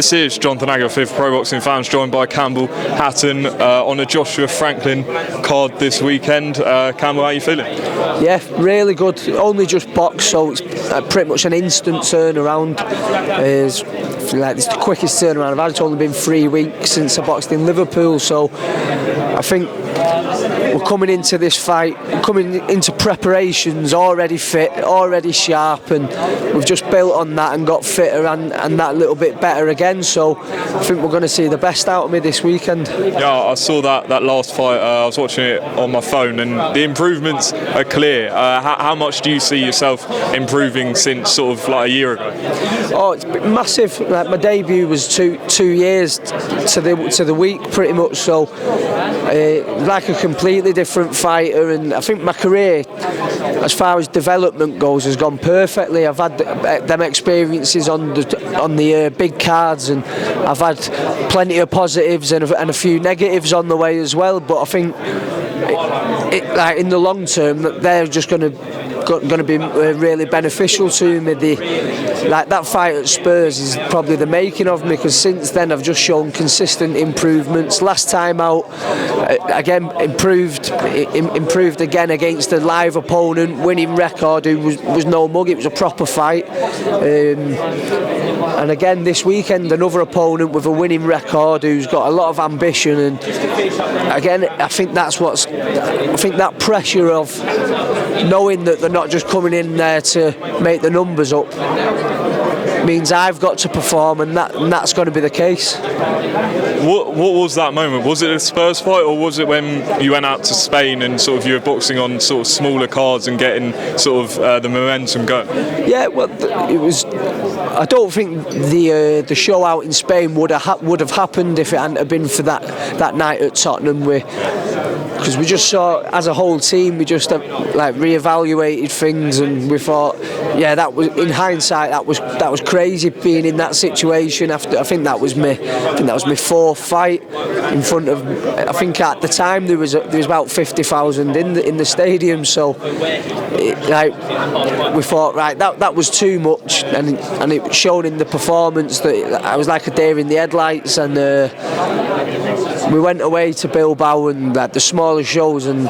This is Jonathan Agger, fifth Pro Boxing Fans, joined by Campbell Hatton on a Joshua Franklin card this weekend. Campbell, how are you feeling? Yeah, really good. Only just boxed, so it's pretty much an instant turnaround. It's the quickest turnaround I've had. It's only been 3 weeks since I boxed in Liverpool, so I think we're coming into this fight, coming into preparations already fit, already sharp, and we've just built on that and got fitter and that little bit better again. So I think we're going to see the best out of me this weekend. Yeah, I saw that last fight. I was watching it on my phone, and the improvements are clear. How much do you see yourself improving since sort of like a year ago? Oh, it's been massive. Like, my debut was two years to the week, pretty much. So like a completely different fighter, and I think my career, as far as development goes, has gone perfectly. I've had them experiences on the big cards, and I've had plenty of positives and a few negatives on the way as well. But I think like in the long term, they're just going to be really beneficial to me. Like that fight at Spurs is probably the making of me, because since then I've just shown consistent improvements. Last time out, again improved again against a live opponent, winning record who was no mug. It was a proper fight, and again this weekend another opponent with a winning record who's got a lot of ambition. And again, I think that pressure of knowing that they're not just coming in there to make the numbers up means I've got to perform, and that's going to be the case. What was that moment? Was it a Spurs fight, or was it when you went out to Spain and sort of you were boxing on sort of smaller cards and getting sort of the momentum going? Yeah, well, it was. I don't think the show out in Spain would have happened if it hadn't have been for that night at Tottenham. Because we just saw, as a whole team, we just reevaluated things, and we thought, yeah, that was, in hindsight, that was crazy being in that situation. After I think that was my fourth fight in front of. I think at the time there was about 50,000 in the stadium. So we thought, right, that was too much, and it showed in the performance that I was like a deer in the headlights. And we went away to Bilbao and the smaller shows, and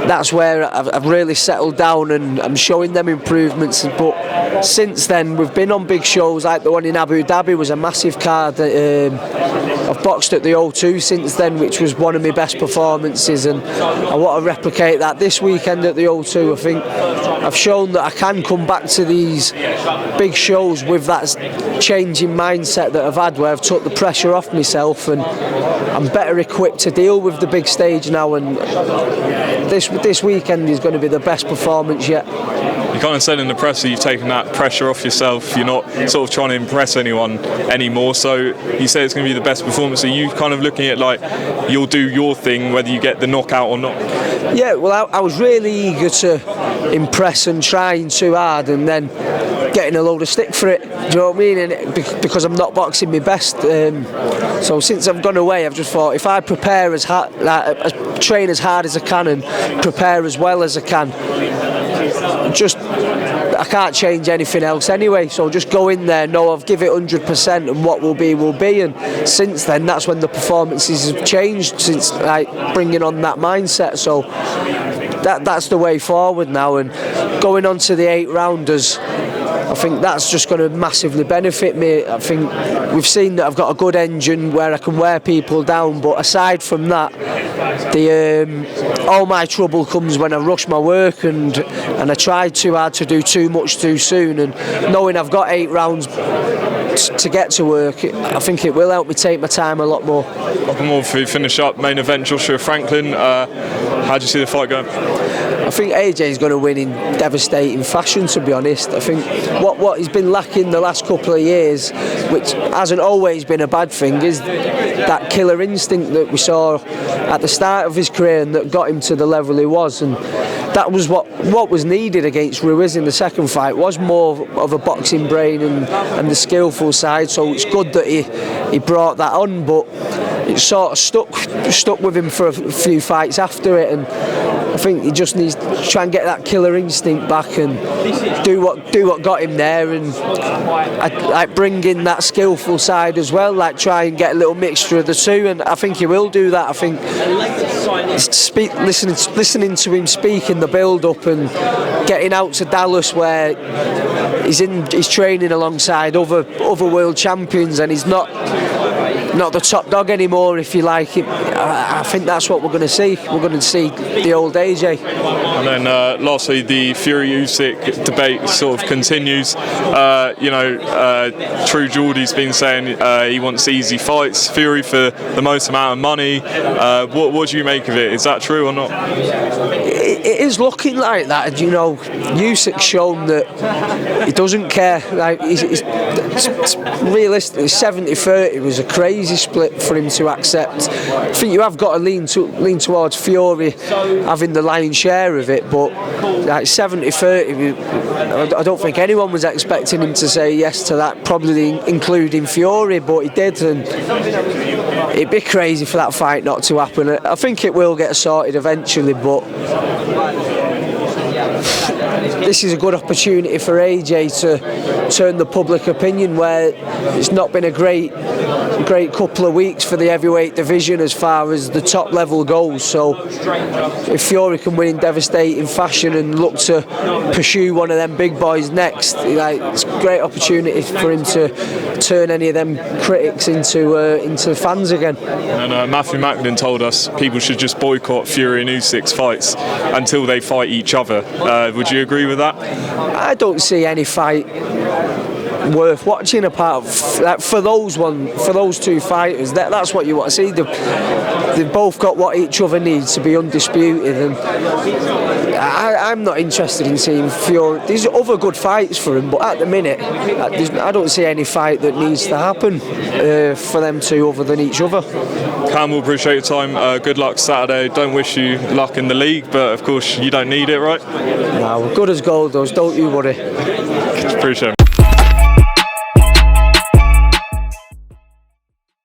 that's where I've really settled down, and I'm showing them improvements. But since then we've been on big shows, like the one in Abu Dhabi was a massive card. I've boxed at the O2 since then, which was one of my best performances, and I want to replicate that this weekend at the O2. I think I've shown that I can come back to these big shows with that change in mindset that I've had, where I've took the pressure off myself, and I'm better equipped to deal with the big stage now. And this weekend is going to be the best performance yet. You kind of said in the press that you've taken that pressure off yourself. You're not sort of trying to impress anyone anymore. So you say it's going to be the best performance. Are you kind of looking at like you'll do your thing whether you get the knockout or not? Yeah, well, I was really eager to impress and trying too hard, and then getting a load of stick for it. Do you know what I mean? And because I'm not boxing my best. So since I've gone away, I've just thought, if I prepare as hard, train as hard as I can, and prepare as well as I can, I can't change anything else anyway. So just go in there, know I've give it 100%, and what will be will be. And since then, that's when the performances have changed, since bringing on that mindset. So that's the way forward now, and going on to the 8-rounders, I think that's just going to massively benefit me. I think we've seen that I've got a good engine where I can wear people down, but aside from that, all my trouble comes when I rush my work and I try too hard to do too much too soon. And knowing I've got 8 rounds to get to work, I think it will help me take my time a lot more. Couple more before we finish up. Main event, Joshua Franklin. How do you see the fight going? I think AJ's going to win in devastating fashion, to be honest. I think what he's been lacking the last couple of years, which hasn't always been a bad thing, is that killer instinct that we saw at the start of his career and that got him to the level he was. And that was what was needed against Ruiz in the second fight, was more of a boxing brain and the skillful side. So it's good that he brought that on, but it sort of stuck with him for a few fights after it, and I think he just needs to try and get that killer instinct back and do what got him there, and like bring in that skillful side as well, like try and get a little mixture of the two, and I think he will do that. I think listening to him speak in the build-up and getting out to Dallas where he's training alongside other world champions and he's not the top dog anymore, if you like. I think that's what we're going to see. We're going to see the old AJ. And then lastly, the Fury-Usyk debate sort of continues. True Geordie's been saying he wants easy fights, Fury for the most amount of money. What do you make of it? Is that true or not? It is looking like that. Usyk's shown that he doesn't care. Like it's realistically, 70-30 was a crazy split for him to accept. I think you have got to lean towards Fury having the lion's share of it, but like 70-30, I don't think anyone was expecting him to say yes to that, probably including Fury, but he did, and it'd be crazy for that fight not to happen. I think it will get sorted eventually, but this is a good opportunity for AJ to turn the public opinion, where it's not been a great couple of weeks for the heavyweight division as far as the top level goes. So if Fury can win in devastating fashion and look to pursue one of them big boys next, it's a great opportunity for him to turn any of them critics into fans again. And Matthew Macklin told us people should just boycott Fury and Usyk's fights until they fight each other. Would you agree with that? I don't see any fight worth watching apart for those two fighters. That's what you want to see. They've both got what each other needs to be undisputed, and I'm not interested in seeing Fury. There's other good fights for him, but at the minute I don't see any fight that needs to happen for them two other than each other. Campbell, appreciate your time. Good luck Saturday. Don't wish you luck in the league, but of course you don't need it, right? No, we're good as gold, though. Don't you worry. Appreciate it.